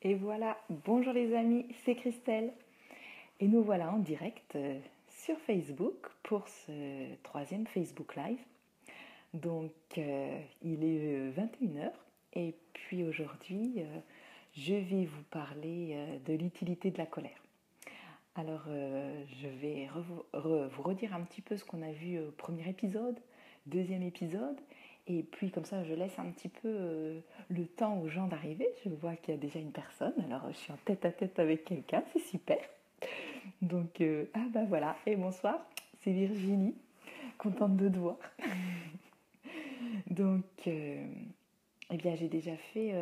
Et voilà, bonjour les amis, c'est Christelle. Et nous voilà en direct sur Facebook pour ce troisième Facebook Live. Donc il est 21 heures et puis aujourd'hui je vais vous parler de l'utilité de la colère. Alors je vais vous redire un petit peu ce qu'on a vu au premier épisode, deuxième épisode. Et puis comme ça, je laisse un petit peu le temps aux gens d'arriver. Je vois qu'il y a déjà une personne. Alors je suis en tête à tête avec quelqu'un, c'est super. Donc ah bah voilà. Et bonsoir, c'est Virginie, contente de te voir. Donc eh bien j'ai déjà fait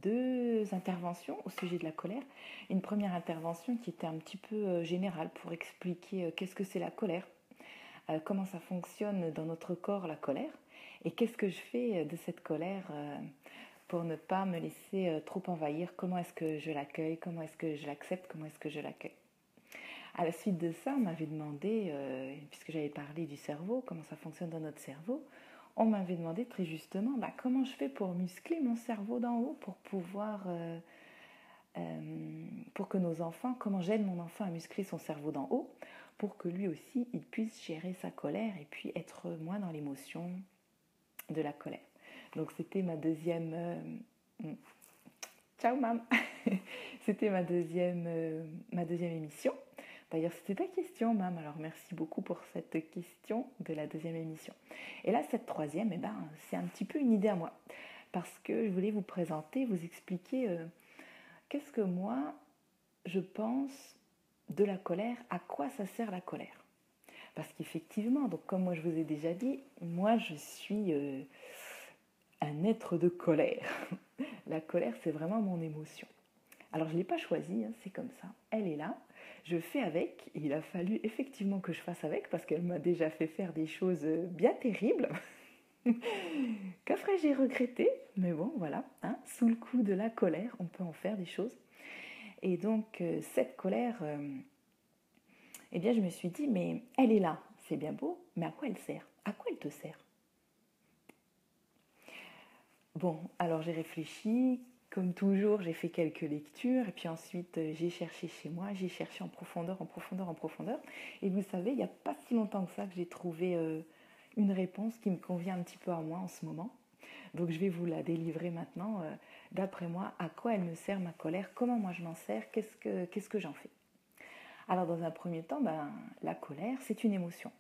deux interventions au sujet de la colère. Une première intervention qui était un petit peu générale pour expliquer qu'est-ce que c'est la colère, comment ça fonctionne dans notre corps la colère. Et qu'est-ce que je fais de cette colère pour ne pas me laisser trop envahir? Comment est-ce que je l'accueille? Comment est-ce que je l'accepte? Comment est-ce que je l'accueille? À la suite de ça, on m'avait demandé, puisque j'avais parlé du cerveau, comment ça fonctionne dans notre cerveau, on m'avait demandé très justement comment je fais pour muscler mon cerveau d'en haut, pour pouvoir, pour que nos enfants, comment j'aide mon enfant à muscler son cerveau d'en haut, pour que lui aussi, il puisse gérer sa colère et puis être moins dans l'émotion de la colère. Donc c'était ma deuxième... Ciao mam. C'était ma deuxième émission. D'ailleurs, c'était ta question, mam. Alors, merci beaucoup pour cette question de la deuxième émission. Et là, cette troisième, eh ben, c'est un petit peu une idée à moi. Parce que je voulais vous présenter, vous expliquer qu'est-ce que moi, je pense de la colère, à quoi ça sert la colère. Parce qu'effectivement, donc comme moi je vous ai déjà dit, moi je suis un être de colère. La colère, c'est vraiment mon émotion. Alors, je ne l'ai pas choisie, hein, c'est comme ça. Elle est là, je fais avec. Il a fallu effectivement que je fasse avec parce qu'elle m'a déjà fait faire des choses bien terribles. Qu'après, j'ai regretté. Mais bon, voilà, hein, sous le coup de la colère, on peut en faire des choses. Et donc, cette colère, eh bien, je me suis dit, mais elle est là, c'est bien beau, mais à quoi elle sert? À quoi elle te sert? Bon, alors j'ai réfléchi, comme toujours, j'ai fait quelques lectures, et puis ensuite j'ai cherché chez moi, j'ai cherché en profondeur, en profondeur, en profondeur. Et vous savez, il n'y a pas si longtemps que ça que j'ai trouvé une réponse qui me convient un petit peu à moi en ce moment. Donc je vais vous la délivrer maintenant. D'après moi, à quoi elle me sert ma colère? Comment moi je m'en sers? Qu'est-ce que j'en fais? Alors dans un premier temps, la colère, c'est une émotion.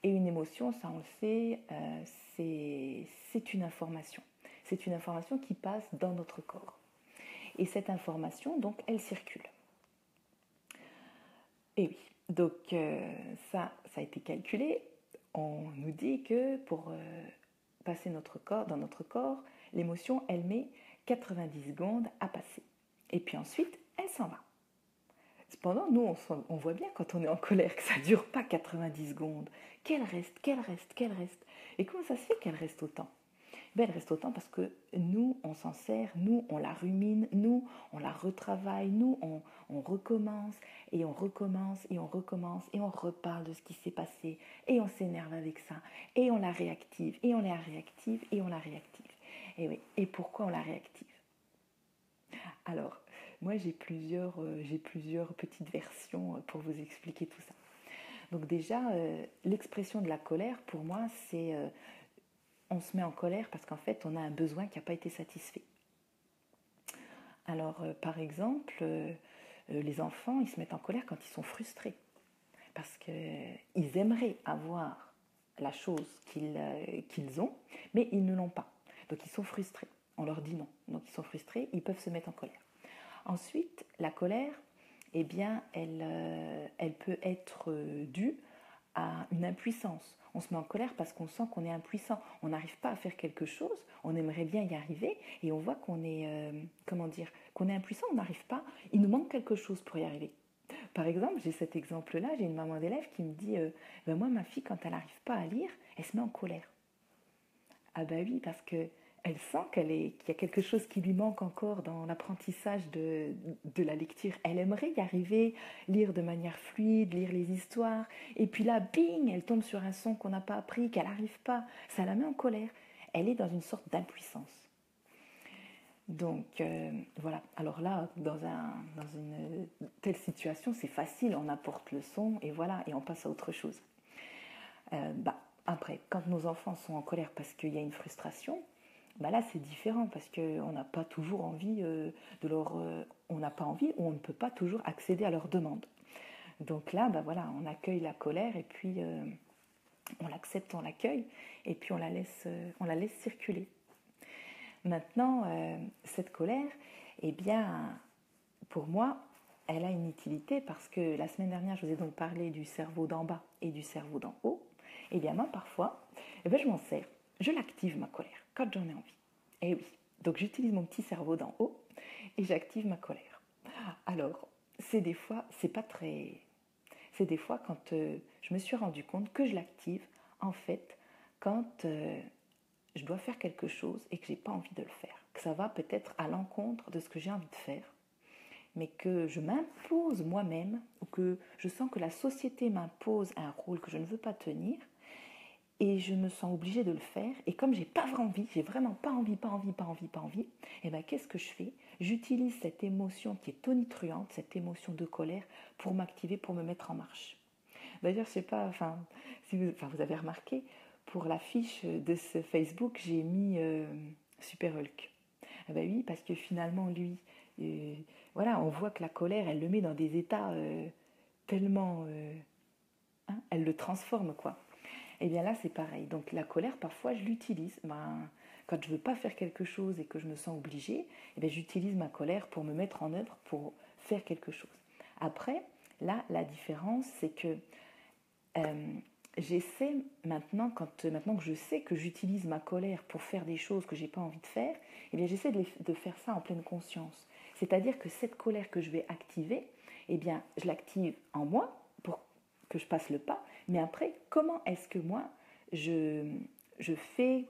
Et une émotion, ça on le sait, c'est une information. C'est une information qui passe dans notre corps. Et cette information, donc, elle circule. Et oui, donc ça a été calculé. On nous dit que pour passer dans notre corps, l'émotion, elle met 90 secondes à passer. Et puis ensuite, elle s'en va. Cependant, nous, on voit bien quand on est en colère que ça ne dure pas 90 secondes. Qu'elle reste, qu'elle reste, qu'elle reste. Et comment ça se fait qu'elle reste autant? Elle reste autant parce que nous, on s'en sert, nous, on la rumine, nous, on la retravaille, nous, on recommence et on recommence et on recommence et on reparle de ce qui s'est passé et on s'énerve avec ça et on la réactive et on la réactive et on la réactive. Et oui, et pourquoi on la réactive? Alors, moi j'ai plusieurs petites versions pour vous expliquer tout ça. Donc déjà, l'expression de la colère, pour moi, c'est on se met en colère parce qu'en fait, on a un besoin qui n'a pas été satisfait. Alors, par exemple, les enfants, ils se mettent en colère quand ils sont frustrés. Parce qu'ils aimeraient avoir la chose qu'ils ont, mais ils ne l'ont pas. Donc, ils sont frustrés. On leur dit non. Donc, ils sont frustrés, ils peuvent se mettre en colère. Ensuite, la colère, eh bien, elle peut être due à une impuissance. On se met en colère parce qu'on sent qu'on est impuissant. On n'arrive pas à faire quelque chose, on aimerait bien y arriver et on voit qu'on est, qu'on est impuissant, on n'arrive pas, il nous manque quelque chose pour y arriver. Par exemple, j'ai cet exemple-là, j'ai une maman d'élève qui me dit moi, ma fille, quand elle n'arrive pas à lire, elle se met en colère. Ah bah oui, parce que elle sent qu'il y a quelque chose qui lui manque encore dans l'apprentissage de la lecture. Elle aimerait y arriver, lire de manière fluide, lire les histoires. Et puis là, bing, elle tombe sur un son qu'on n'a pas appris, qu'elle n'arrive pas. Ça la met en colère. Elle est dans une sorte d'impuissance. Donc voilà, alors là, dans une telle situation, c'est facile, on apporte le son et voilà, et on passe à autre chose. Après, quand nos enfants sont en colère parce qu'il y a une frustration, là c'est différent parce qu'on n'a pas toujours envie de leur... on n'a pas envie ou on ne peut pas toujours accéder à leurs demandes. Donc là, voilà, on accueille la colère et puis on l'accepte, on l'accueille et puis on la laisse circuler. Maintenant, cette colère, eh bien, pour moi, elle a une utilité parce que la semaine dernière, je vous ai donc parlé du cerveau d'en bas et du cerveau d'en haut. Eh bien, moi, parfois, je m'en sers. Je l'active, ma colère, quand j'en ai envie. Eh oui, donc j'utilise mon petit cerveau d'en haut et j'active ma colère. Alors, c'est des fois, c'est pas très... C'est des fois quand je me suis rendu compte que je l'active, en fait, quand je dois faire quelque chose et que j'ai pas envie de le faire. Que ça va peut-être à l'encontre de ce que j'ai envie de faire, mais que je m'impose moi-même, ou que je sens que la société m'impose un rôle que je ne veux pas tenir, et je me sens obligée de le faire, et comme j'ai pas envie, j'ai vraiment pas envie, et bien qu'est-ce que je fais? J'utilise cette émotion qui est tonitruante, cette émotion de colère, pour m'activer, pour me mettre en marche. D'ailleurs, je sais pas, si vous avez remarqué, pour l'affiche de ce Facebook, j'ai mis Super Hulk. Ah bah oui, parce que finalement, lui, voilà, on voit que la colère, elle le met dans des états tellement... elle le transforme, quoi. Et bien là, c'est pareil. Donc la colère, parfois, je l'utilise. Quand je ne veux pas faire quelque chose et que je me sens obligée, j'utilise ma colère pour me mettre en œuvre, pour faire quelque chose. Après, là, la différence, c'est que j'essaie maintenant que je sais que j'utilise ma colère pour faire des choses que j'ai pas envie de faire, j'essaie de faire ça en pleine conscience. C'est-à-dire que cette colère que je vais activer, je l'active en moi pour que je passe le pas, mais après, comment est-ce que moi, je fais,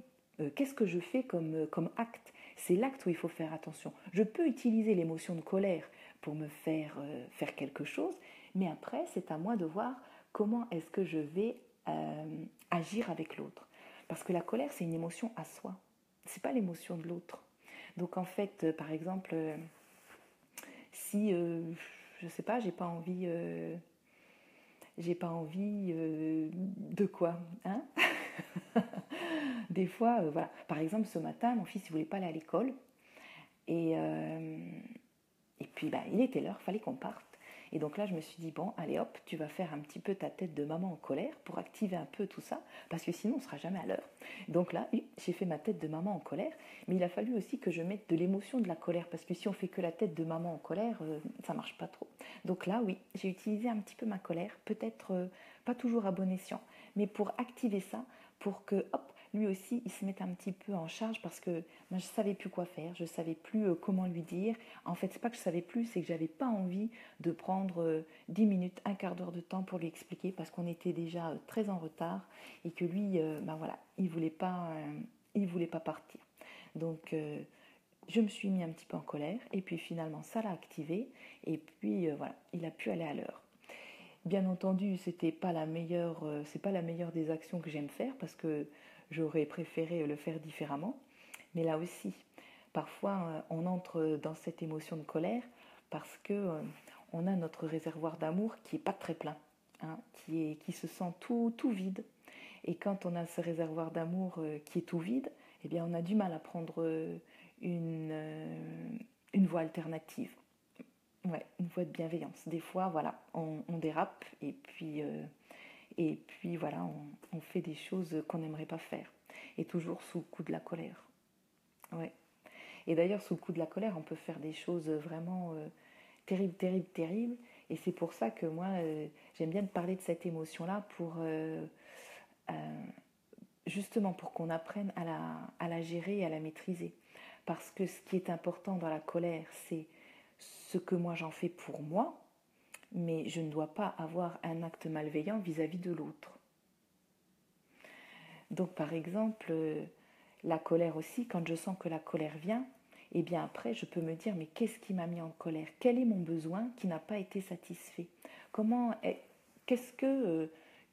qu'est-ce que je fais comme acte? C'est l'acte où il faut faire attention. Je peux utiliser l'émotion de colère pour me faire faire quelque chose, mais après, c'est à moi de voir comment est-ce que je vais agir avec l'autre. Parce que la colère, c'est une émotion à soi. C'est pas l'émotion de l'autre. Donc en fait, par exemple, si je sais pas, j'ai pas envie de quoi, hein? Des fois, voilà. Par exemple, ce matin, mon fils ne voulait pas aller à l'école et puis il était l'heure, fallait qu'on parte. Et donc là, je me suis dit, bon, allez hop, tu vas faire un petit peu ta tête de maman en colère pour activer un peu tout ça, parce que sinon, on ne sera jamais à l'heure. Donc là, oui, j'ai fait ma tête de maman en colère, mais il a fallu aussi que je mette de l'émotion de la colère, parce que si on fait que la tête de maman en colère, ça ne marche pas trop. Donc là, oui, j'ai utilisé un petit peu ma colère, peut-être pas toujours à bon escient, mais pour activer ça, pour que, hop, lui aussi, il se mette un petit peu en charge parce que moi, je ne savais plus quoi faire, je ne savais plus comment lui dire. En fait, c'est pas que je ne savais plus, c'est que je n'avais pas envie de prendre 10 minutes, un quart d'heure de temps pour lui expliquer parce qu'on était déjà très en retard et que lui, voilà, il voulait pas partir. Donc, je me suis mis un petit peu en colère et puis finalement, ça l'a activé et puis voilà, il a pu aller à l'heure. Bien entendu, c'est pas la meilleure des actions que j'aime faire parce que j'aurais préféré le faire différemment. Mais là aussi, parfois, on entre dans cette émotion de colère parce que on a notre réservoir d'amour qui est pas très plein, hein, qui se sent tout vide. Et quand on a ce réservoir d'amour qui est tout vide, eh bien, on a du mal à prendre une, voie alternative. Ouais, une voie de bienveillance. Des fois, voilà, on dérape et puis voilà, on fait des choses qu'on n'aimerait pas faire. Et toujours sous le coup de la colère. Ouais. Et d'ailleurs, sous le coup de la colère, on peut faire des choses vraiment terribles. Et c'est pour ça que moi, j'aime bien parler de cette émotion-là pour justement pour qu'on apprenne à la gérer et à la maîtriser. Parce que ce qui est important dans la colère, c'est ce que moi j'en fais pour moi, mais je ne dois pas avoir un acte malveillant vis-à-vis de l'autre. Donc par exemple, la colère aussi, quand je sens que la colère vient, et bien après je peux me dire mais qu'est-ce qui m'a mis en colère? Quel est mon besoin qui n'a pas été satisfait?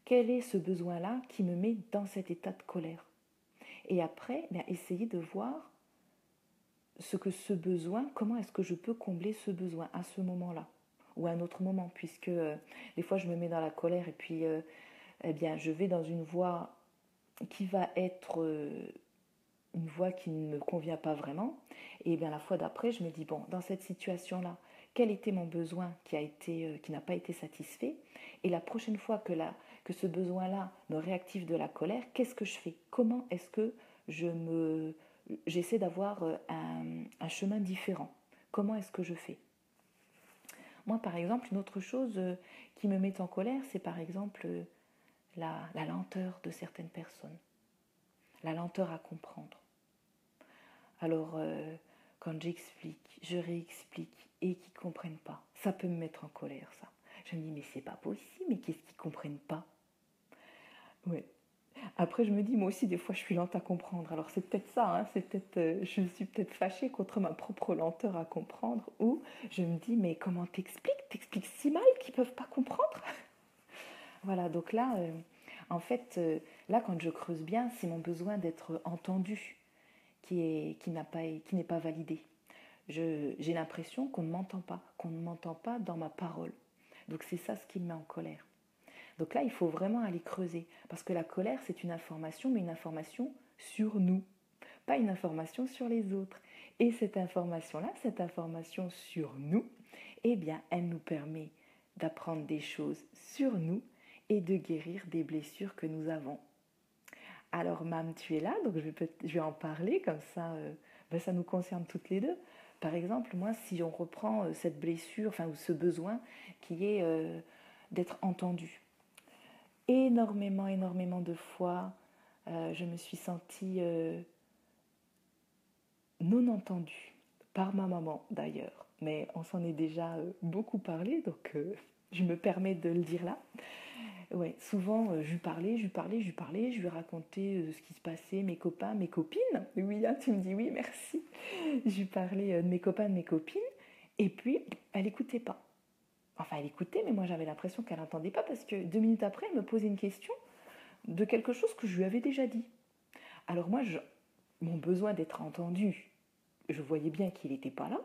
Quel est ce besoin-là qui me met dans cet état de colère? Et après, essayer de voir ce besoin, comment est-ce que je peux combler ce besoin à ce moment-là ou à un autre moment, puisque des fois je me mets dans la colère et puis eh bien, je vais dans une voie qui va être une voie qui ne me convient pas vraiment. Et bien la fois d'après, je me dis, bon, dans cette situation-là, quel était mon besoin qui n'a pas été satisfait? Et la prochaine fois que ce besoin-là me réactive de la colère, qu'est-ce que je fais? Comment est-ce que j'essaie d'avoir un chemin différent? Comment est-ce que je fais? Moi, par exemple, une autre chose qui me met en colère, c'est par exemple la lenteur de certaines personnes, la lenteur à comprendre. Alors, quand j'explique, je réexplique et qu'ils ne comprennent pas, ça peut me mettre en colère, ça. Je me dis, mais c'est pas possible, mais qu'est-ce qu'ils ne comprennent pas? Ouais. Après, je me dis, moi aussi, des fois, je suis lente à comprendre. Alors, c'est peut-être ça, hein, je suis peut-être fâchée contre ma propre lenteur à comprendre, ou je me dis, mais comment t'expliques? T'expliques si mal qu'ils ne peuvent pas comprendre? Voilà, donc là, en fait, là, quand je creuse bien, c'est mon besoin d'être entendu qui n'est pas validé. J'ai l'impression qu'on ne m'entend pas dans ma parole. Donc c'est ça ce qui me met en colère. Donc là, il faut vraiment aller creuser, parce que la colère, c'est une information, mais une information sur nous, pas une information sur les autres. Et cette information-là, cette information sur nous, eh bien, elle nous permet d'apprendre des choses sur nous et de guérir des blessures que nous avons. Alors, Mam, tu es là, donc je vais en parler, comme ça, ça nous concerne toutes les deux. Par exemple, moi, si on reprend cette blessure, enfin, ou ce besoin qui est d'être entendu. Énormément de fois, je me suis sentie non entendue, par ma maman d'ailleurs. Mais on s'en est déjà beaucoup parlé, donc je me permets de le dire là. Ouais, souvent, je je lui racontais ce qui se passait, mes copains, mes copines. Oui, là, tu me dis oui, merci. Je lui parlais de mes copains, de mes copines. Et puis, elle n'écoutait pas. Enfin, elle écoutait, mais moi, j'avais l'impression qu'elle n'entendait pas parce que 2 minutes après, elle me posait une question de quelque chose que je lui avais déjà dit. Alors moi, mon besoin d'être entendue, je voyais bien qu'il n'était pas là.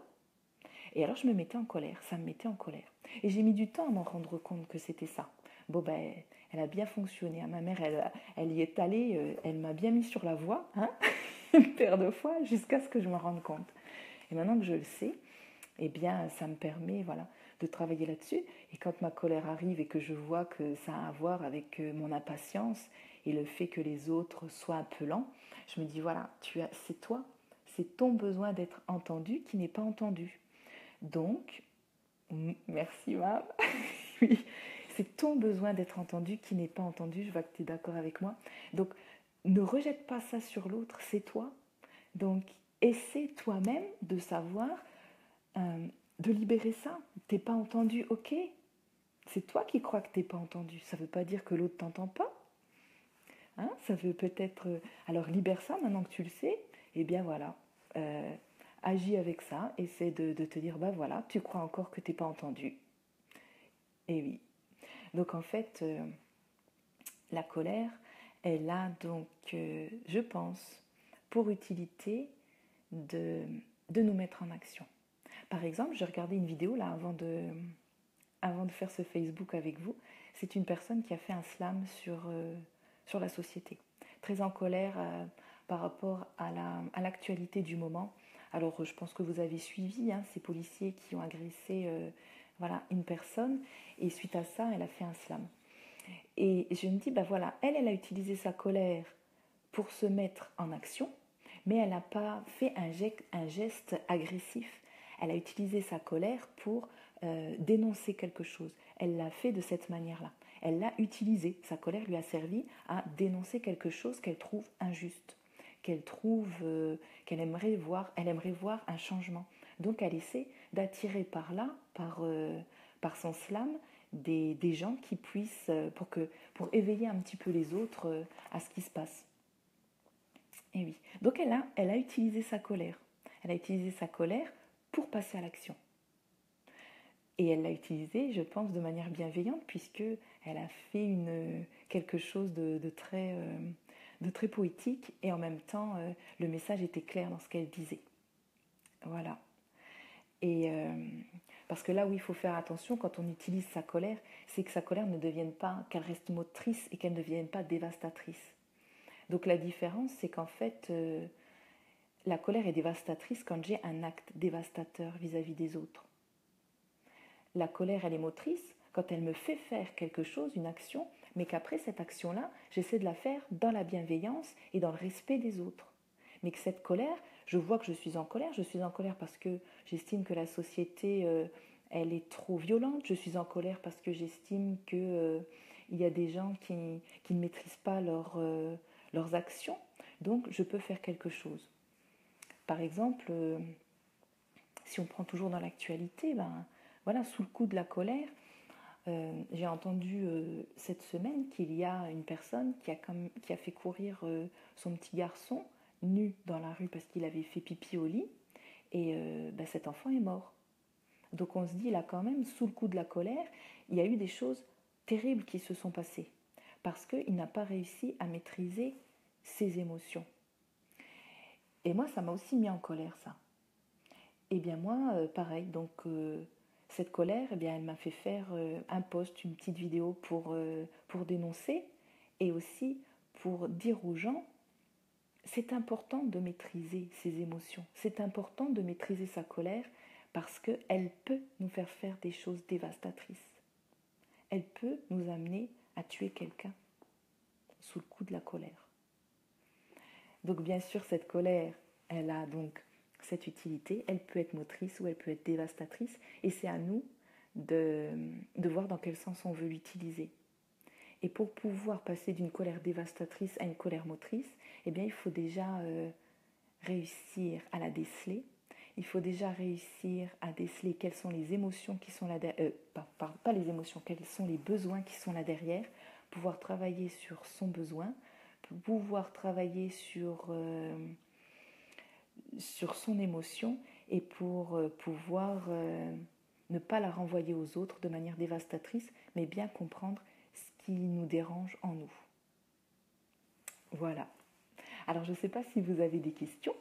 Et alors, je me mettais en colère. Ça me mettait en colère. Et j'ai mis du temps à m'en rendre compte que c'était ça. Bon, ben, elle a bien fonctionné. Ma mère, elle y est allée, elle m'a bien mis sur la voie, hein, une paire de fois, jusqu'à ce que je me rende compte. Et maintenant que je le sais, eh bien, ça me permet, voilà, de travailler là-dessus. Et quand ma colère arrive et que je vois que ça a à voir avec mon impatience et le fait que les autres soient un peu lents, je me dis, voilà, c'est toi, c'est ton besoin d'être entendu qui n'est pas entendu. Donc, merci Mam. Oui, c'est ton besoin d'être entendu qui n'est pas entendu. Je vois que tu es d'accord avec moi. Donc, ne rejette pas ça sur l'autre, c'est toi. Donc, essaie toi-même de savoir, de libérer ça. T'es pas entendu, ok. C'est toi qui crois que t'es pas entendu. Ça veut pas dire que l'autre t'entend pas. Hein, ça veut peut-être... alors, libère ça maintenant que tu le sais. Et bien voilà. Agis avec ça. Essaie de te dire, bah voilà, tu crois encore que t'es pas entendu. Et oui. Donc en fait, la colère, elle a donc, je pense, pour utilité de nous mettre en action. Par exemple, j'ai regardé une vidéo là avant de faire ce Facebook avec vous. C'est une personne qui a fait un slam sur la société, très en colère par rapport à l'actualité du moment. Alors, je pense que vous avez suivi ces policiers qui ont agressé voilà, une personne, et suite à ça, elle a fait un slam. Et je me dis, bah voilà, elle a utilisé sa colère pour se mettre en action, mais elle n'a pas fait un geste agressif. Elle a utilisé sa colère pour dénoncer quelque chose. Elle l'a fait de cette manière-là. Elle l'a utilisé. Sa colère lui a servi à dénoncer quelque chose qu'elle trouve injuste, qu'elle aimerait voir un changement. Donc elle essaie d'attirer par là, par son slam, des gens qui puissent, pour éveiller un petit peu les autres à ce qui se passe. Et oui. Donc elle a utilisé sa colère. Elle a utilisé sa colère pour passer à l'action. Et elle l'a utilisé, je pense, de manière bienveillante, puisqu'elle a fait quelque chose de très poétique, et en même temps, le message était clair dans ce qu'elle disait. Voilà. Et parce que là où il faut faire attention quand on utilise sa colère, c'est que sa colère ne devienne pas, qu'elle reste motrice et qu'elle ne devienne pas dévastatrice. Donc la différence, c'est qu'en fait, la colère est dévastatrice quand j'ai un acte dévastateur vis-à-vis des autres. La colère, elle est motrice quand elle me fait faire quelque chose, une action, mais qu'après cette action-là, j'essaie de la faire dans la bienveillance et dans le respect des autres. Mais que cette colère, je vois que je suis en colère parce que j'estime que la société, elle est trop violente, je suis en colère parce que j'estime qu'il y a des gens qui ne maîtrisent pas leurs actions, donc je peux faire quelque chose. Par exemple, si on prend toujours dans l'actualité, ben, voilà, sous le coup de la colère, j'ai entendu cette semaine qu'il y a une personne qui a fait courir son petit garçon nu dans la rue parce qu'il avait fait pipi au lit et ben, cet enfant est mort. Donc on se dit là quand même, sous le coup de la colère, il y a eu des choses terribles qui se sont passées parce qu'il n'a pas réussi à maîtriser ses émotions. Et moi, ça m'a aussi mis en colère, ça. Et bien moi, pareil, donc cette colère, eh bien, elle m'a fait faire un post, une petite vidéo pour dénoncer et aussi pour dire aux gens, c'est important de maîtriser ses émotions, c'est important de maîtriser sa colère parce qu'elle peut nous faire faire des choses dévastatrices. Elle peut nous amener à tuer quelqu'un sous le coup de la colère. Donc bien sûr, cette colère, elle a donc cette utilité, elle peut être motrice ou elle peut être dévastatrice, et c'est à nous de voir dans quel sens on veut l'utiliser. Et pour pouvoir passer d'une colère dévastatrice à une colère motrice, eh bien, il faut déjà réussir à la déceler. Il faut déjà réussir à déceler quelles sont les émotions qui sont là derrière, pas les émotions, quels sont les besoins qui sont là derrière, pouvoir travailler sur son besoin, pouvoir travailler sur son émotion et pour pouvoir ne pas la renvoyer aux autres de manière dévastatrice, mais bien comprendre ce qui nous dérange en nous. Voilà. Alors je ne sais pas si vous avez des questions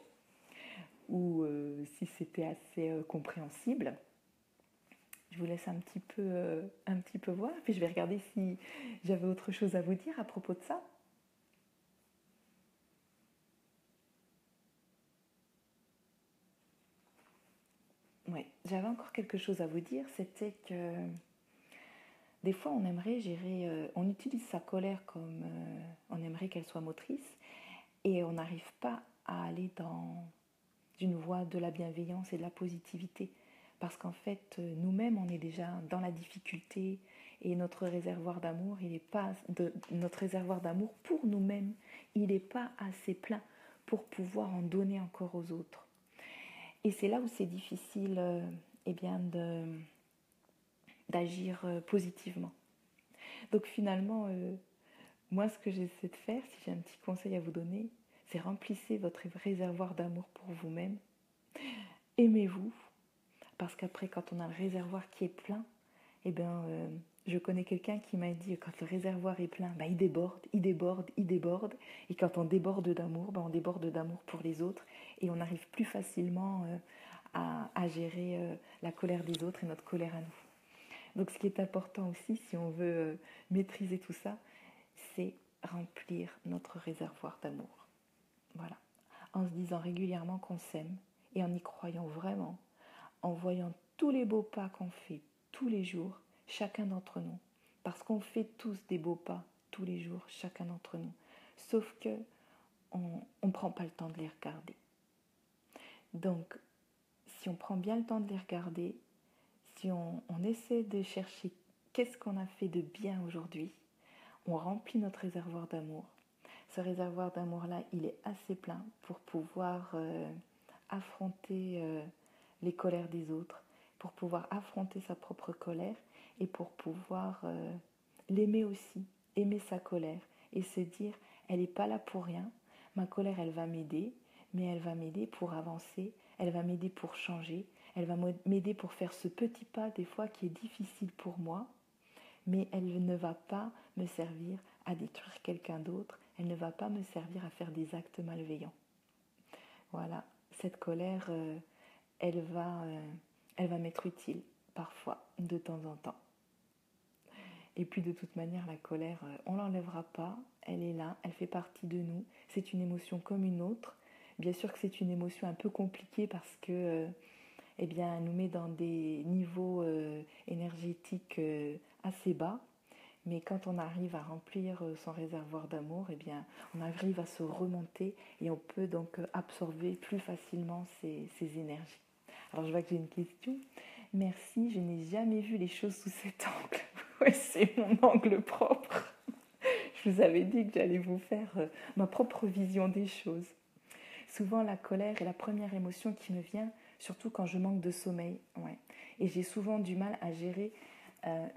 ou si c'était assez compréhensible. Je vous laisse un petit peu voir, puis je vais regarder si j'avais autre chose à vous dire à propos de ça. Oui, j'avais encore quelque chose à vous dire, c'était que des fois on aimerait gérer, on utilise sa colère comme on aimerait qu'elle soit motrice et on n'arrive pas à aller dans une voie de la bienveillance et de la positivité parce qu'en fait nous-mêmes on est déjà dans la difficulté et notre réservoir d'amour notre réservoir d'amour pour nous-mêmes il n'est pas assez plein pour pouvoir en donner encore aux autres. Et c'est là où c'est difficile eh bien d'agir positivement. Donc finalement, moi ce que j'essaie de faire, si j'ai un petit conseil à vous donner, c'est remplissez votre réservoir d'amour pour vous-même. Aimez-vous, parce qu'après quand on a le réservoir qui est plein, eh bien, je connais quelqu'un qui m'a dit quand le réservoir est plein, bah, il déborde, il déborde, il déborde. Et quand on déborde d'amour, bah, on déborde d'amour pour les autres et on arrive plus facilement à gérer la colère des autres et notre colère à nous. Donc ce qui est important aussi, si on veut maîtriser tout ça, c'est remplir notre réservoir d'amour. Voilà. En se disant régulièrement qu'on s'aime et en y croyant vraiment, en voyant tous les beaux pas qu'on fait tous les jours, chacun d'entre nous. Parce qu'on fait tous des beaux pas tous les jours, chacun d'entre nous. Sauf que on ne prend pas le temps de les regarder. Donc, si on prend bien le temps de les regarder, si on essaie de chercher qu'est-ce qu'on a fait de bien aujourd'hui, on remplit notre réservoir d'amour. Ce réservoir d'amour-là, il est assez plein pour pouvoir affronter les colères des autres, pour pouvoir affronter sa propre colère et pour pouvoir l'aimer aussi, aimer sa colère et se dire, elle n'est pas là pour rien, ma colère, elle va m'aider, mais elle va m'aider pour avancer, elle va m'aider pour changer, elle va m'aider pour faire ce petit pas des fois qui est difficile pour moi, mais elle ne va pas me servir à détruire quelqu'un d'autre, elle ne va pas me servir à faire des actes malveillants. Voilà, cette colère, elle va m'être utile parfois, de temps en temps. Et puis de toute manière, la colère, on ne l'enlèvera pas, elle est là, elle fait partie de nous, c'est une émotion comme une autre. Bien sûr que c'est une émotion un peu compliquée parce que eh bien, elle nous met dans des niveaux énergétiques assez bas. Mais quand on arrive à remplir son réservoir d'amour, eh bien, on arrive à se remonter et on peut donc absorber plus facilement ces énergies. Alors je vois que j'ai une question. Merci, je n'ai jamais vu les choses sous cet angle. Ouais, c'est mon angle propre. Je vous avais dit que j'allais vous faire ma propre vision des choses. Souvent, la colère est la première émotion qui me vient, surtout quand je manque de sommeil. Ouais. Et j'ai souvent du mal à gérer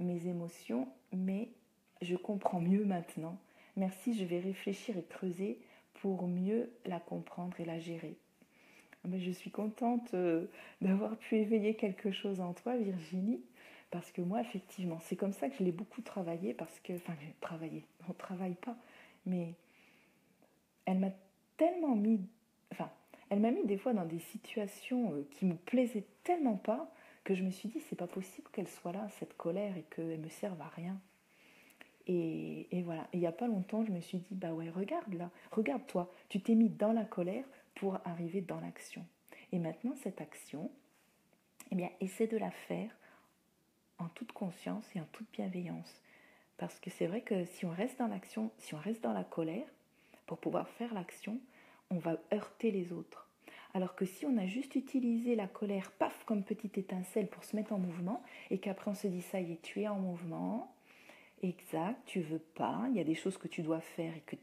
mes émotions, mais je comprends mieux maintenant. Merci, je vais réfléchir et creuser pour mieux la comprendre et la gérer. Mais je suis contente d'avoir pu éveiller quelque chose en toi, Virginie, parce que moi, effectivement, c'est comme ça que je l'ai beaucoup travaillé, parce que, enfin, travaillé, on ne travaille pas, mais elle m'a tellement mis, enfin, elle m'a mis des fois dans des situations qui me plaisaient tellement pas que je me suis dit, c'est pas possible qu'elle soit là, cette colère, et qu'elle me serve à rien. Et voilà. Et il n'y a pas longtemps, je me suis dit, bah ouais, regarde là, regarde-toi, tu t'es mis dans la colère pour arriver dans l'action. Et maintenant, cette action, eh bien, essaie de la faire en toute conscience et en toute bienveillance. Parce que c'est vrai que si on reste dans l'action, si on reste dans la colère, pour pouvoir faire l'action, on va heurter les autres. Alors que si on a juste utilisé la colère, paf, comme petite étincelle pour se mettre en mouvement, et qu'après on se dit, ça y est, tu es en mouvement, exact, tu veux pas, il y a des choses que tu dois faire et que...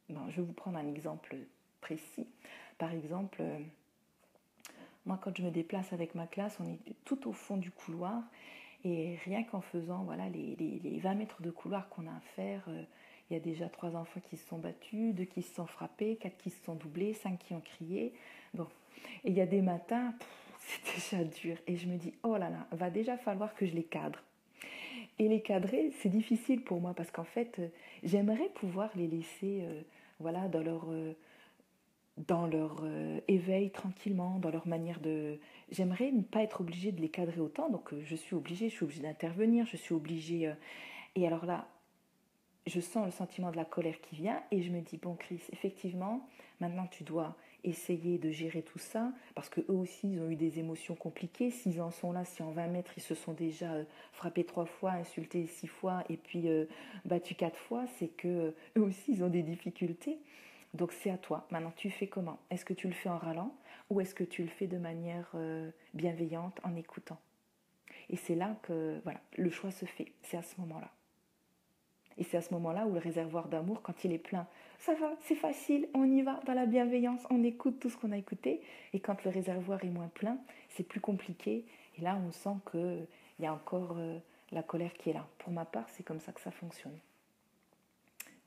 Bon, je vais vous prendre un exemple précis. Par exemple, moi quand je me déplace avec ma classe, on est tout au fond du couloir et rien qu'en faisant voilà, les 20 mètres de couloir qu'on a à faire, il y a déjà 3 enfants qui se sont battus, 2 qui se sont frappés, 4 qui se sont doublés, 5 qui ont crié. Bon. Et il y a des matins, c'est déjà dur. Et je me dis, oh là là, va déjà falloir que je les cadre. Et les cadrer, c'est difficile pour moi parce qu'en fait, j'aimerais pouvoir les laisser voilà, dans leur éveil tranquillement, dans leur manière de... J'aimerais ne pas être obligée de les cadrer autant, donc je suis obligée d'intervenir, je suis obligée... Et alors là, je sens le sentiment de la colère qui vient et je me dis, bon Chris, effectivement, maintenant tu dois essayer de gérer tout ça, parce qu'eux aussi, ils ont eu des émotions compliquées. S'ils en sont là, si en 20 mètres, ils se sont déjà frappés 3 fois, insultés 6 fois et puis battus 4 fois, c'est que eux aussi, ils ont des difficultés. Donc c'est à toi. Maintenant, tu fais comment? Est-ce que tu le fais en râlant ou est-ce que tu le fais de manière bienveillante en écoutant? Et c'est là que voilà, le choix se fait. C'est à ce moment-là. Et c'est à ce moment-là où le réservoir d'amour, quand il est plein, ça va, c'est facile, on y va dans la bienveillance, on écoute tout ce qu'on a écouté. Et quand le réservoir est moins plein, c'est plus compliqué. Et là, on sent qu'il y a encore la colère qui est là. Pour ma part, c'est comme ça que ça fonctionne.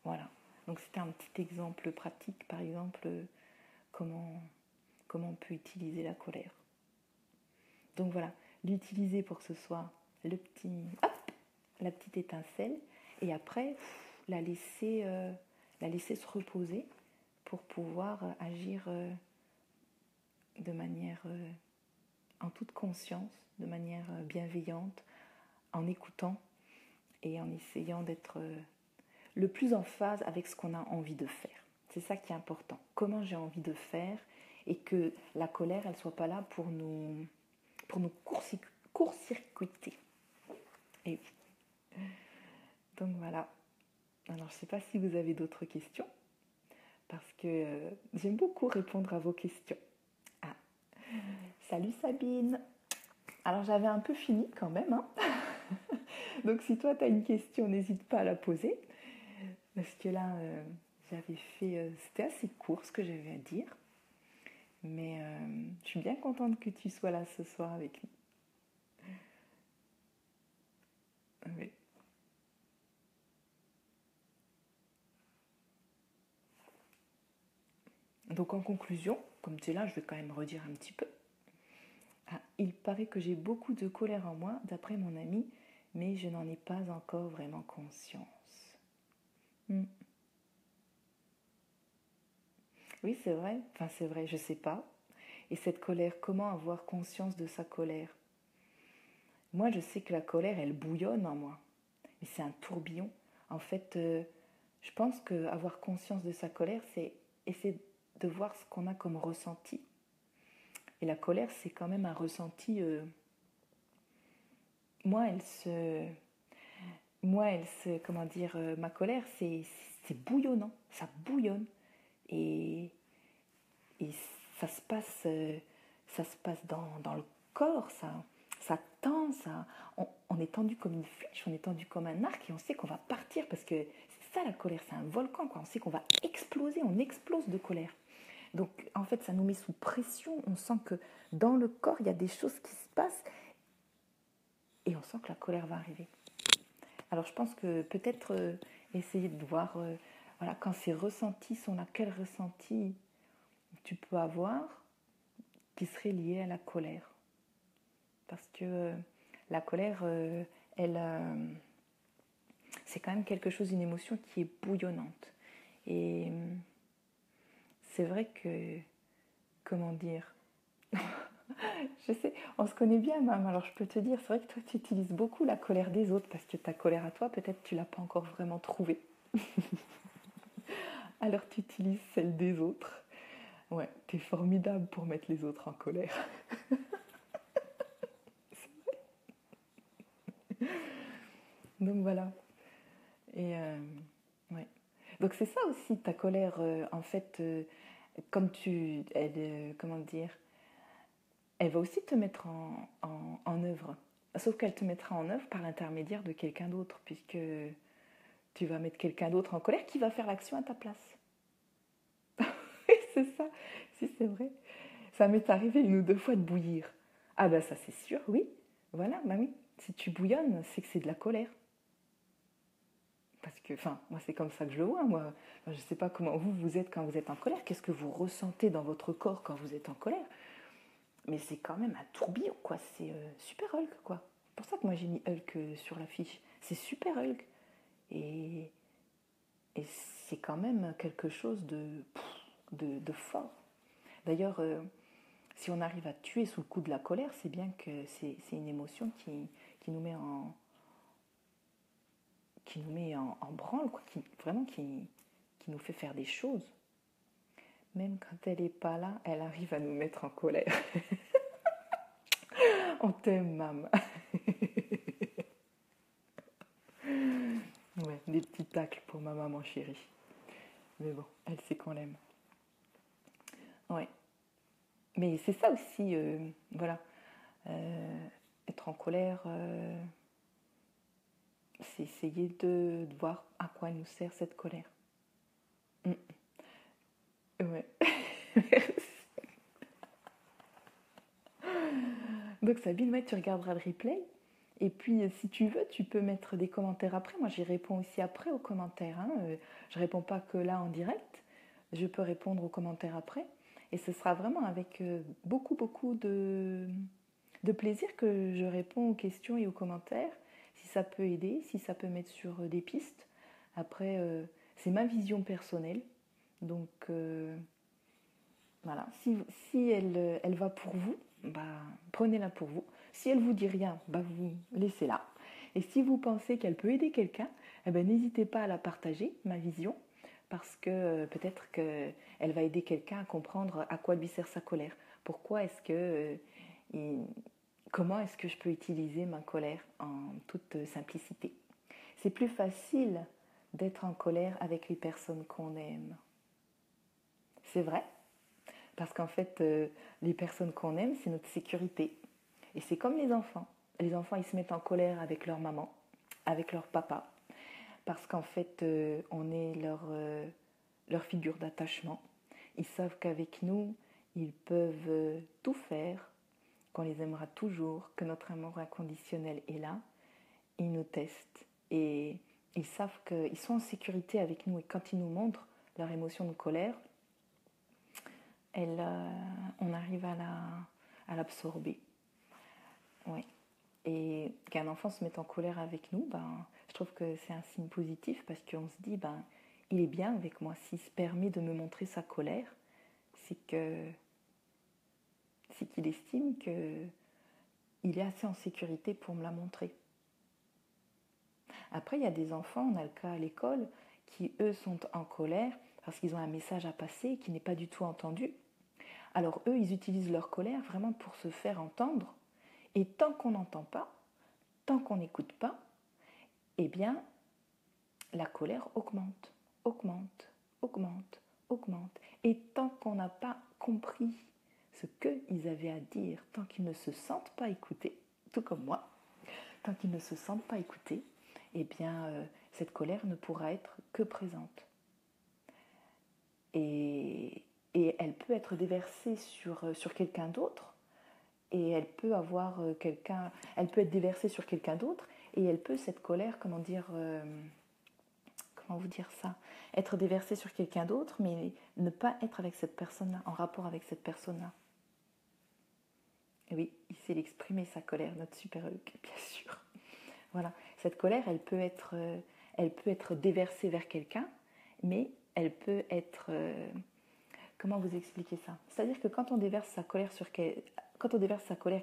Voilà. Donc c'était un petit exemple pratique, par exemple, comment on peut utiliser la colère. Donc voilà, l'utiliser pour que ce soit le petit, hop, la petite étincelle, et après la laisser se reposer pour pouvoir agir de manière en toute conscience, de manière bienveillante, en écoutant et en essayant d'être le plus en phase avec ce qu'on a envie de faire. C'est ça qui est important. Comment j'ai envie de faire et que la colère, elle ne soit pas là pour nous court-circuiter. Et donc voilà. Alors je ne sais pas si vous avez d'autres questions, parce que j'aime beaucoup répondre à vos questions. Ah, salut Sabine. Alors j'avais un peu fini quand même, hein. Donc si toi tu as une question, n'hésite pas à la poser, parce que là j'avais fait, c'était assez court ce que j'avais à dire, mais je suis bien contente que tu sois là ce soir avec nous. Oui. Donc en conclusion, comme tu es là, je vais quand même redire un petit peu. Ah, il paraît que j'ai beaucoup de colère en moi, d'après mon ami, mais je n'en ai pas encore vraiment conscience. Oui, c'est vrai. Enfin, c'est vrai, je sais pas. Et cette colère, comment avoir conscience de sa colère? Moi, je sais que la colère, elle bouillonne en moi. Mais c'est un tourbillon. En fait, je pense qu'avoir conscience de sa colère, c'est essayer de voir ce qu'on a comme ressenti. Et la colère, c'est quand même un ressenti. Moi, comment dire, ma colère, c'est bouillonnant. Ça bouillonne. Et, et ça se passe dans le corps, ça tend, on est tendu comme une flèche, on est tendu comme un arc et on sait qu'on va partir parce que c'est ça la colère, c'est un volcan, quoi. On sait qu'on va exploser, on explose de colère. Donc en fait, ça nous met sous pression, on sent que dans le corps, il y a des choses qui se passent et on sent que la colère va arriver. Alors je pense que peut-être essayer de voir, voilà, quand ces ressentis sont là, quels ressentis tu peux avoir qui serait lié à la colère. Parce que la colère, c'est quand même quelque chose, une émotion qui est bouillonnante. Et c'est vrai que, comment dire, je sais, on se connaît bien, maman, alors je peux te dire, c'est vrai que toi, tu utilises beaucoup la colère des autres, parce que ta colère à toi, peut-être tu l'as pas encore vraiment trouvée. Alors tu utilises celle des autres. Ouais, t'es formidable pour mettre les autres en colère. Donc voilà. Et ouais. Donc c'est ça aussi ta colère, en fait, comme comment dire, elle va aussi te mettre en œuvre. Sauf qu'elle te mettra en œuvre par l'intermédiaire de quelqu'un d'autre, puisque tu vas mettre quelqu'un d'autre en colère qui va faire l'action à ta place. C'est ça, si c'est vrai. Ça m'est arrivé 1 ou 2 fois de bouillir. Ah ben ça c'est sûr, oui. Voilà, bah oui. Si tu bouillonnes, c'est que c'est de la colère. Parce que, enfin, moi c'est comme ça que je le vois. Moi, je ne sais pas comment vous êtes quand vous êtes en colère. Qu'est-ce que vous ressentez dans votre corps quand vous êtes en colère? Mais c'est quand même un tourbillon, quoi. C'est Super Hulk, quoi. C'est pour ça que moi j'ai mis Hulk sur l'affiche. C'est Super Hulk. Et, et c'est quand même quelque chose de fort. D'ailleurs, si on arrive à tuer sous le coup de la colère, c'est bien que c'est une émotion qui nous met en branle, quoi, vraiment qui nous fait faire des choses. Même quand elle n'est pas là, elle arrive à nous mettre en colère. On t'aime, maman. Ouais, des petits tacles pour ma maman chérie. Mais bon, elle sait qu'on l'aime. Ouais. Mais c'est ça aussi, voilà. Être en colère, c'est essayer de voir à quoi nous sert cette colère. Ouais. Donc Sabine, ouais, tu regarderas le replay. Et puis, si tu veux, tu peux mettre des commentaires après. Moi, j'y réponds aussi après aux commentaires. Hein. Je ne réponds pas que là en direct. Je peux répondre aux commentaires après. Et ce sera vraiment avec beaucoup, beaucoup de plaisir que je réponds aux questions et aux commentaires. Si ça peut aider, si ça peut mettre sur des pistes. Après, c'est ma vision personnelle. Donc, voilà. Si elle va pour vous, bah, prenez-la pour vous. Si elle vous dit rien, bah, vous laissez-la. Et si vous pensez qu'elle peut aider quelqu'un, eh ben, n'hésitez pas à la partager, ma vision, parce que peut-être qu'elle va aider quelqu'un à comprendre à quoi lui sert sa colère. Pourquoi est-ce que... comment est-ce que je peux utiliser ma colère en toute simplicité? C'est plus facile d'être en colère avec les personnes qu'on aime. C'est vrai, parce qu'en fait, les personnes qu'on aime, c'est notre sécurité. Et c'est comme les enfants. Les enfants, ils se mettent en colère avec leur maman, avec leur papa, parce qu'en fait, on est leur figure d'attachement. Ils savent qu'avec nous, ils peuvent tout faire, qu'on les aimera toujours, que notre amour inconditionnel est là. Ils nous testent et ils savent qu'ils sont en sécurité avec nous. Et quand ils nous montrent leur émotion de colère, on arrive à l'absorber. Ouais. Et qu'un enfant se mette en colère avec nous, ben, je trouve que c'est un signe positif parce qu'on se dit, ben, il est bien avec moi. S'il se permet de me montrer sa colère, c'est que c'est qu'il estime qu'il est assez en sécurité pour me la montrer. Après, il y a des enfants, on a le cas à l'école, qui eux sont en colère parce qu'ils ont un message à passer qui n'est pas du tout entendu. Alors eux, ils utilisent leur colère vraiment pour se faire entendre. Et tant qu'on n'entend pas, tant qu'on n'écoute pas, eh bien, la colère augmente, augmente, augmente, augmente. Et tant qu'on n'a pas compris ce qu'ils avaient à dire, tant qu'ils ne se sentent pas écoutés, tout comme moi, tant qu'ils ne se sentent pas écoutés, eh bien, cette colère ne pourra être que présente. Et elle peut être déversée sur quelqu'un d'autre, et elle peut avoir elle peut être déversée sur quelqu'un d'autre, et elle peut, cette colère, comment vous dire ça, être déversée sur quelqu'un d'autre, mais ne pas être avec cette personne-là, en rapport avec cette personne-là. Et oui, il sait l'exprimer, sa colère, notre super Hulk, bien sûr. Voilà, cette colère, elle peut être déversée vers quelqu'un, mais elle peut être... comment vous expliquer ça? C'est-à-dire que quand on déverse sa colère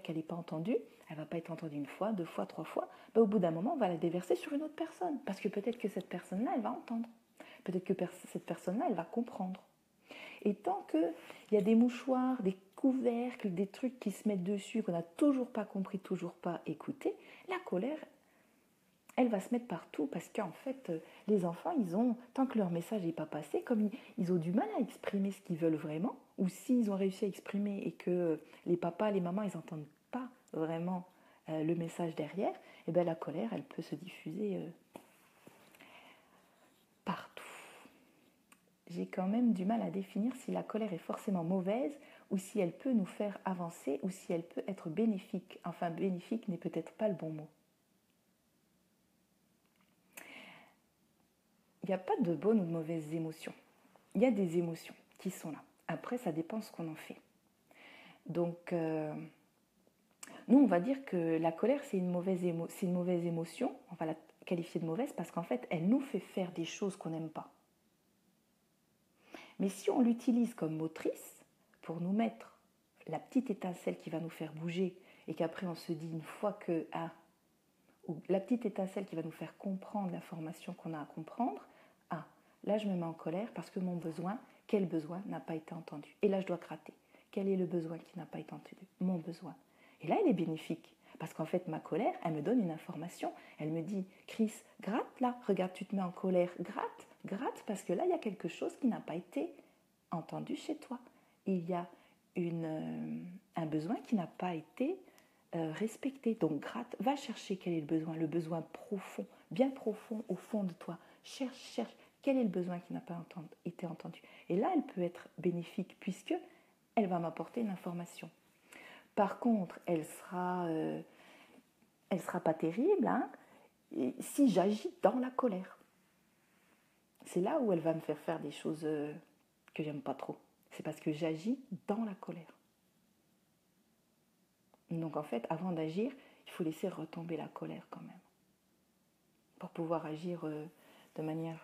qu'elle n'est pas entendue, elle ne va pas être entendue une fois, deux fois, trois fois, ben, au bout d'un moment, on va la déverser sur une autre personne. Parce que peut-être que cette personne-là, elle va entendre. Peut-être que cette personne-là, elle va comprendre. Et tant qu'il y a des mouchoirs, des couvercles, des trucs qui se mettent dessus, qu'on n'a toujours pas compris, toujours pas écouté, la colère, elle va se mettre partout parce qu'en fait, les enfants, tant que leur message n'est pas passé, comme ils ont du mal à exprimer ce qu'ils veulent vraiment, ou s'ils ont réussi à exprimer et que les papas, les mamans, ils n'entendent pas vraiment le message derrière, et bien la colère, elle peut se diffuser partout. J'ai quand même du mal à définir si la colère est forcément mauvaise ou si elle peut nous faire avancer ou si elle peut être bénéfique. Enfin, bénéfique n'est peut-être pas le bon mot. Il n'y a pas de bonnes ou de mauvaises émotions. Il y a des émotions qui sont là. Après, ça dépend ce qu'on en fait. Donc, nous, on va dire que la colère, c'est une mauvaise émotion. On va la qualifier de mauvaise parce qu'en fait, elle nous fait faire des choses qu'on n'aime pas. Mais si on l'utilise comme motrice pour nous mettre la petite étincelle qui va nous faire bouger et qu'après on se dit une fois que... ou la petite étincelle qui va nous faire comprendre l'information qu'on a à comprendre, là je me mets en colère parce que mon besoin, quel besoin n'a pas été entendu? Et là je dois gratter. Quel est le besoin qui n'a pas été entendu? Mon besoin. Et là il est bénéfique. Parce qu'en fait ma colère, elle me donne une information. Elle me dit, Chris, gratte là, regarde tu te mets en colère, gratte parce que là il y a quelque chose qui n'a pas été entendu chez toi. Il y a un besoin qui n'a pas été respecté. Donc gratte, va chercher quel est le besoin profond, bien profond au fond de toi. Cherche, quel est le besoin qui n'a pas été entendu. Et là, elle peut être bénéfique puisque elle va m'apporter une information. Par contre, elle sera pas terrible si j'agis dans la colère. C'est là où elle va me faire des choses que j'aime pas trop. C'est parce que j'agis dans la colère. Donc en fait, avant d'agir, il faut laisser retomber la colère quand même. Pour pouvoir agir de manière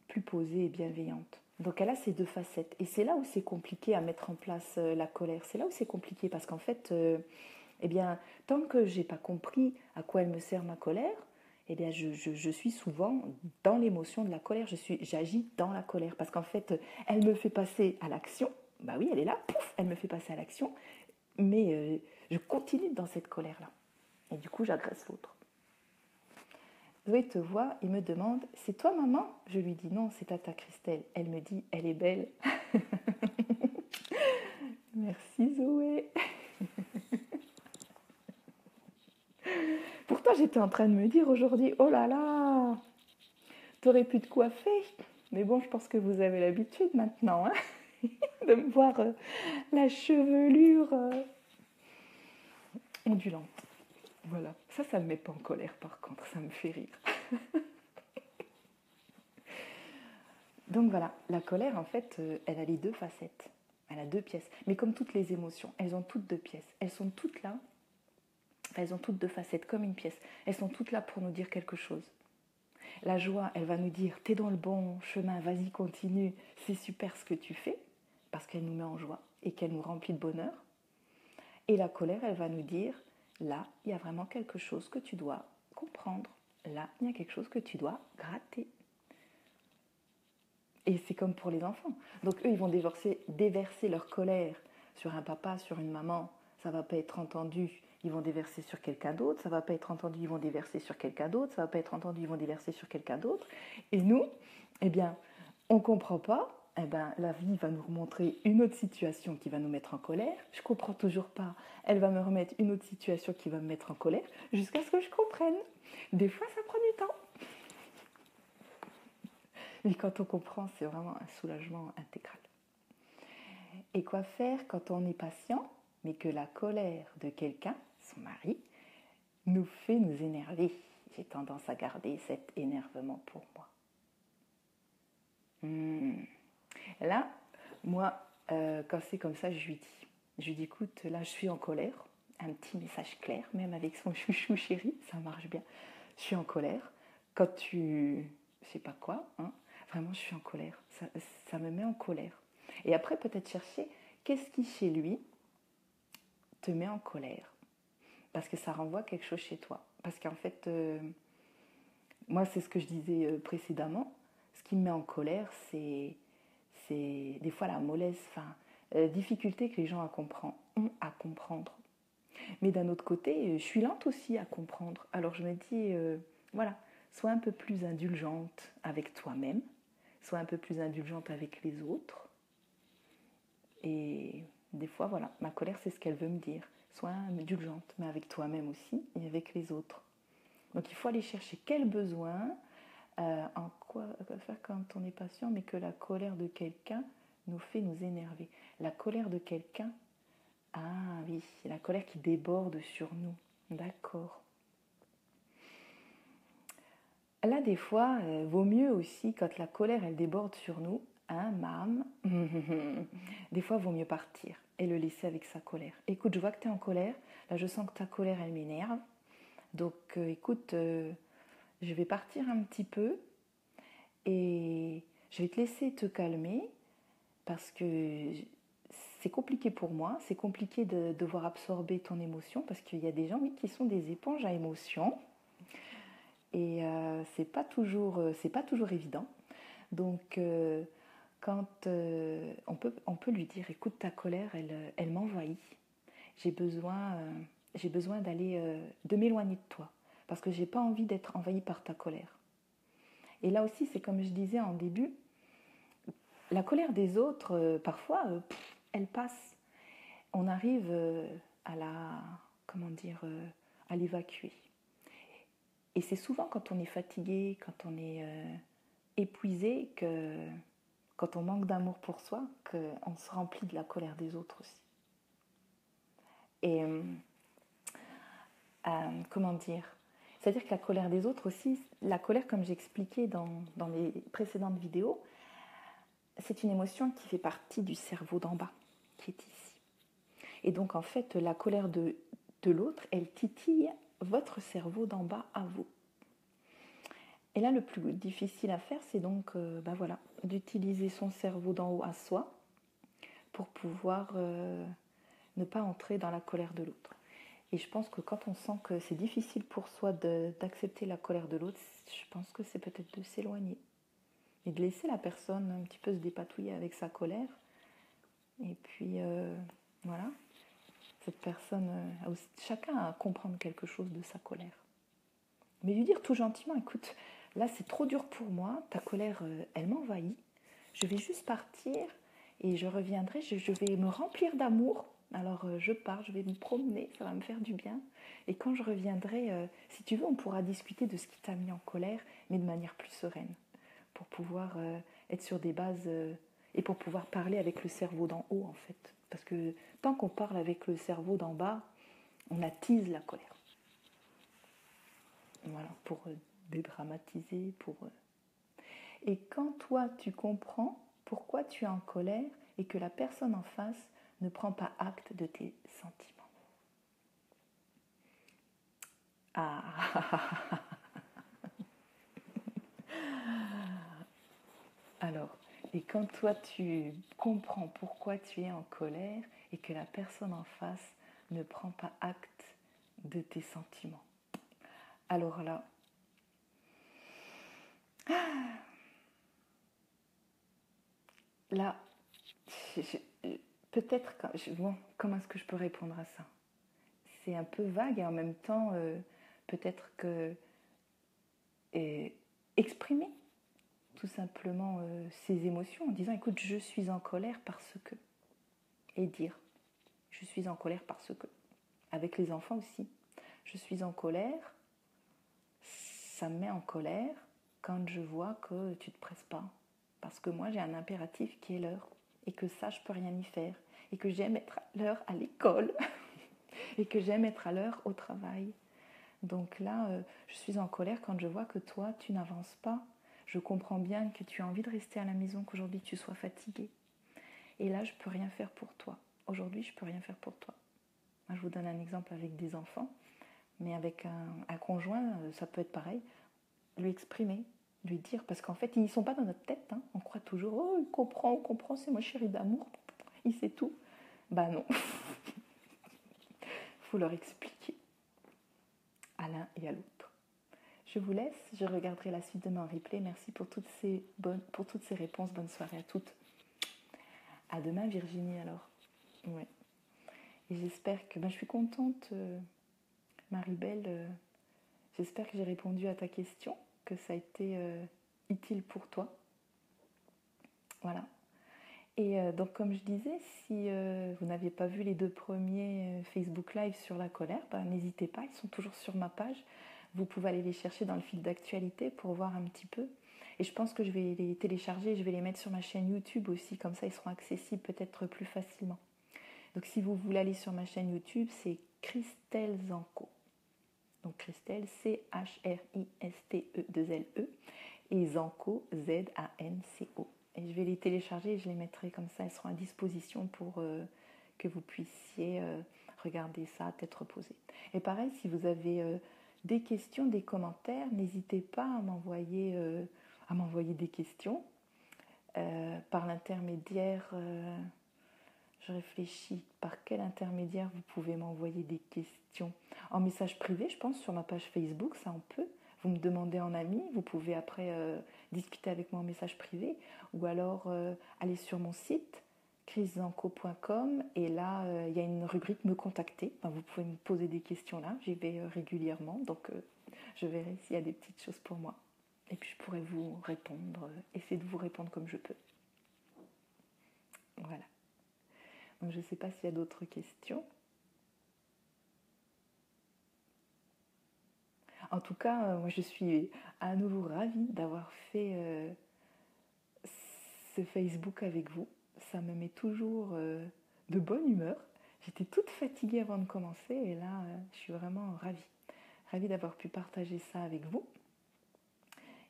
plus posée et bienveillante. Donc elle a ces deux facettes. Et c'est là où c'est compliqué à mettre en place la colère. C'est là où c'est compliqué parce qu'en fait, tant que je n'ai pas compris à quoi elle me sert ma colère, je suis souvent dans l'émotion de la colère. J'agis dans la colère parce qu'en fait, elle me fait passer à l'action. Bah oui, elle est là, pouf, elle me fait passer à l'action. Mais je continue dans cette colère-là. Et du coup, j'agresse l'autre. Zoé te voit, il me demande, c'est toi maman? Je lui dis non, c'est tata Christelle. Elle me dit, elle est belle. Merci Zoé. Pourtant, j'étais en train de me dire aujourd'hui, oh là là, t'aurais pu te coiffer. Mais bon, je pense que vous avez l'habitude maintenant de me voir la chevelure ondulante. Voilà, ça me met pas en colère par contre, ça me fait rire. Donc voilà, la colère en fait, elle a les deux facettes, elle a deux pièces. Mais comme toutes les émotions, elles ont toutes deux pièces. Elles sont toutes là, elles ont toutes deux facettes comme une pièce. Elles sont toutes là pour nous dire quelque chose. La joie, elle va nous dire, t'es dans le bon chemin, vas-y, continue, c'est super ce que tu fais, parce qu'elle nous met en joie. et qu'elle nous remplit de bonheur. Et la colère, elle va nous dire, là, il y a vraiment quelque chose que tu dois comprendre. Là, il y a quelque chose que tu dois gratter. Et c'est comme pour les enfants. Donc eux, ils vont déverser leur colère sur un papa, sur une maman. Ça ne va pas être entendu, ils vont déverser sur quelqu'un d'autre. Ça ne va pas être entendu, ils vont déverser sur quelqu'un d'autre. Ça ne va pas être entendu, ils vont déverser sur quelqu'un d'autre. Et nous, eh bien, on ne comprend pas. Eh bien, la vie va nous montrer une autre situation qui va nous mettre en colère. Je ne comprends toujours pas. Elle va me remettre une autre situation qui va me mettre en colère jusqu'à ce que je comprenne. Des fois, ça prend du temps. Mais quand on comprend, c'est vraiment un soulagement intégral. Et quoi faire quand on est patient, mais que la colère de quelqu'un, son mari, nous fait nous énerver? J'ai tendance à garder cet énervement pour moi. Là, moi, quand c'est comme ça, je lui dis, écoute, là, je suis en colère. Un petit message clair, même avec son chouchou chéri, ça marche bien. Je suis en colère. Quand tu... je sais pas quoi, hein, vraiment, je suis en colère. Ça me met en colère. Et après, peut-être chercher qu'est-ce qui, chez lui, te met en colère. Parce que ça renvoie quelque chose chez toi. Parce qu'en fait, moi, c'est ce que je disais précédemment. Ce qui me met en colère, c'est des fois la mollesse, la difficulté que les gens ont à comprendre. Mais d'un autre côté, je suis lente aussi à comprendre. Alors je me dis, voilà, sois un peu plus indulgente avec toi-même, sois un peu plus indulgente avec les autres. Et des fois, voilà, ma colère, c'est ce qu'elle veut me dire. Sois indulgente, mais avec toi-même aussi et avec les autres. Donc il faut aller chercher quel besoin, en quoi faire quand on est patient, mais que la colère de quelqu'un nous fait nous énerver. La colère de quelqu'un, ah oui, la colère qui déborde sur nous. D'accord. Là, des fois, vaut mieux aussi, quand la colère, elle déborde sur nous, hein, mam, des fois, vaut mieux partir et le laisser avec sa colère. Écoute, je vois que tu es en colère. Là, je sens que ta colère, elle m'énerve. Donc, écoute, je vais partir un petit peu et je vais te laisser te calmer parce que c'est compliqué pour moi. C'est compliqué de devoir absorber ton émotion parce qu'il y a des gens, oui, qui sont des éponges à émotions. Et c'est pas toujours évident. Donc, quand on peut lui dire, écoute, ta colère, elle m'envahit. J'ai besoin de m'éloigner de toi parce que j'ai pas envie d'être envahie par ta colère. Et là aussi, c'est comme je disais en début, la colère des autres, parfois, elle passe. On arrive à l'évacuer. Et c'est souvent quand on est fatigué, quand on est épuisé, quand on manque d'amour pour soi, qu'on se remplit de la colère des autres aussi. Et comment dire? C'est-à-dire que la colère des autres aussi, la colère, comme j'expliquais dans les précédentes vidéos, c'est une émotion qui fait partie du cerveau d'en bas, qui est ici. Et donc en fait, la colère de l'autre, elle titille votre cerveau d'en bas à vous. Et là, le plus difficile à faire, c'est donc d'utiliser son cerveau d'en haut à soi pour pouvoir ne pas entrer dans la colère de l'autre. Et je pense que quand on sent que c'est difficile pour soi d'accepter la colère de l'autre, je pense que c'est peut-être de s'éloigner et de laisser la personne un petit peu se dépatouiller avec sa colère. Et puis, voilà, cette personne a aussi chacun à comprendre quelque chose de sa colère. Mais lui dire tout gentiment, écoute, là c'est trop dur pour moi, ta colère, elle m'envahit, je vais juste partir et je reviendrai, je vais me remplir d'amour. Alors je pars, je vais me promener, ça va me faire du bien. Et quand je reviendrai, si tu veux, on pourra discuter de ce qui t'a mis en colère, mais de manière plus sereine, pour pouvoir être sur des bases et pour pouvoir parler avec le cerveau d'en haut en fait. Parce que tant qu'on parle avec le cerveau d'en bas, on attise la colère. Voilà, pour dédramatiser, Et quand toi, tu comprends pourquoi tu es en colère et que la personne en face ne prend pas acte de tes sentiments. Ah. Alors, quand toi tu comprends pourquoi tu es en colère et que la personne en face ne prend pas acte de tes sentiments. Alors là, là, peut-être, bon, comment est-ce que je peux répondre à ça? C'est un peu vague et en même temps, peut-être que exprimer tout simplement ses émotions en disant écoute, je suis en colère parce que. Et dire je suis en colère parce que. Avec les enfants aussi. Je suis en colère, ça me met en colère quand je vois que tu ne te presses pas. Parce que moi, j'ai un impératif qui est l'heure. Et que ça, je ne peux rien y faire. Et que j'aime être à l'heure à l'école. Et que j'aime être à l'heure au travail. Donc là, je suis en colère quand je vois que toi, tu n'avances pas. Je comprends bien que tu as envie de rester à la maison, qu'aujourd'hui tu sois fatigué. Et là, je ne peux rien faire pour toi. Aujourd'hui, je ne peux rien faire pour toi. Moi, je vous donne un exemple avec des enfants, mais avec un conjoint, ça peut être pareil. Lui exprimer, lui dire, parce qu'en fait, ils ne sont pas dans notre tête. Hein. On croit toujours, oh, il comprend, c'est moi chéri d'amour, il sait tout. Bah non. Il faut leur expliquer à l'un et à l'autre. Je vous laisse, je regarderai la suite demain en replay. Merci pour toutes ces réponses. Bonne soirée à toutes. À demain Virginie alors. Ouais. Et j'espère que... je suis contente, Marie-Belle. J'espère que j'ai répondu à ta question, que ça a été utile pour toi. Voilà. Et donc comme je disais, si vous n'aviez pas vu les 2 premiers Facebook Live sur la colère, n'hésitez pas, ils sont toujours sur ma page. Vous pouvez aller les chercher dans le fil d'actualité pour voir un petit peu. Et je pense que je vais les télécharger, je vais les mettre sur ma chaîne YouTube aussi, comme ça ils seront accessibles peut-être plus facilement. Donc si vous voulez aller sur ma chaîne YouTube, c'est Christelle Zanco. Donc Christelle, C-H-R-I-S-T-E-2-L-E et Zanco, Z-A-N-C-O. Et je vais les télécharger et je les mettrai comme ça, elles seront à disposition pour que vous puissiez regarder ça à tête reposée. Et pareil, si vous avez des questions, des commentaires, n'hésitez pas à m'envoyer des questions par l'intermédiaire, je réfléchis, par quel intermédiaire vous pouvez m'envoyer des questions. En message privé, je pense, sur ma page Facebook, ça on peut. Vous me demandez en ami, vous pouvez après discuter avec moi en message privé, ou alors aller sur mon site chriszanco.com et là il y a une rubrique me contacter. Enfin, vous pouvez me poser des questions là, j'y vais régulièrement, donc je verrai s'il y a des petites choses pour moi. Et puis je pourrai vous répondre, essayer de vous répondre comme je peux. Voilà. Donc je ne sais pas s'il y a d'autres questions. En tout cas, moi je suis à nouveau ravie d'avoir fait ce Facebook avec vous. Ça me met toujours de bonne humeur. J'étais toute fatiguée avant de commencer et là, je suis vraiment ravie. Ravie d'avoir pu partager ça avec vous.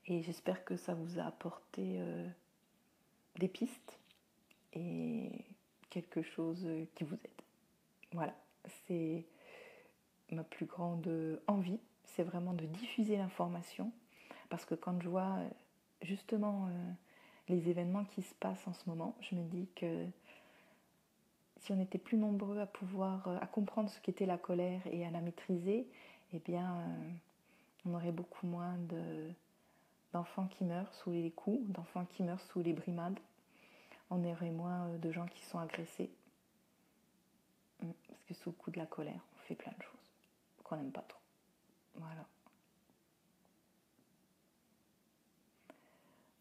Et j'espère que ça vous a apporté des pistes et quelque chose qui vous aide. Voilà, c'est ma plus grande envie, c'est vraiment de diffuser l'information, parce que quand je vois justement les événements qui se passent en ce moment, je me dis que si on était plus nombreux à pouvoir à comprendre ce qu'était la colère et à la maîtriser, eh bien on aurait beaucoup moins d'enfants qui meurent sous les coups, d'enfants qui meurent sous les brimades, on aurait moins de gens qui sont agressés, parce que sous le coup de la colère, on fait plein de choses qu'on n'aime pas trop. Voilà.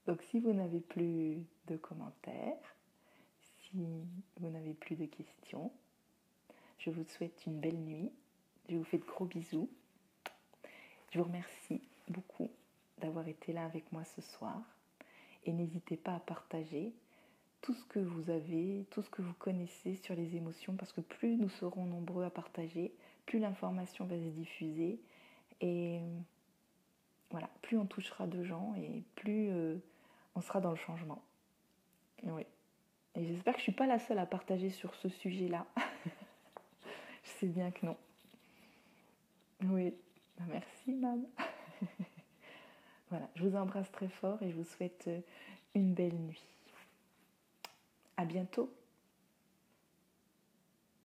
Donc si vous n'avez plus de commentaires, si vous n'avez plus de questions, je vous souhaite une belle nuit. Je vous fais de gros bisous. Je vous remercie beaucoup d'avoir été là avec moi ce soir. Et n'hésitez pas à partager tout ce que vous avez, tout ce que vous connaissez sur les émotions, parce que plus nous serons nombreux à partager, plus l'information va se diffuser. Et voilà, plus on touchera de gens et plus on sera dans le changement. Oui. Et j'espère que je ne suis pas la seule à partager sur ce sujet-là. Je sais bien que non. Oui, merci, Mam. Voilà, je vous embrasse très fort et je vous souhaite une belle nuit. À bientôt.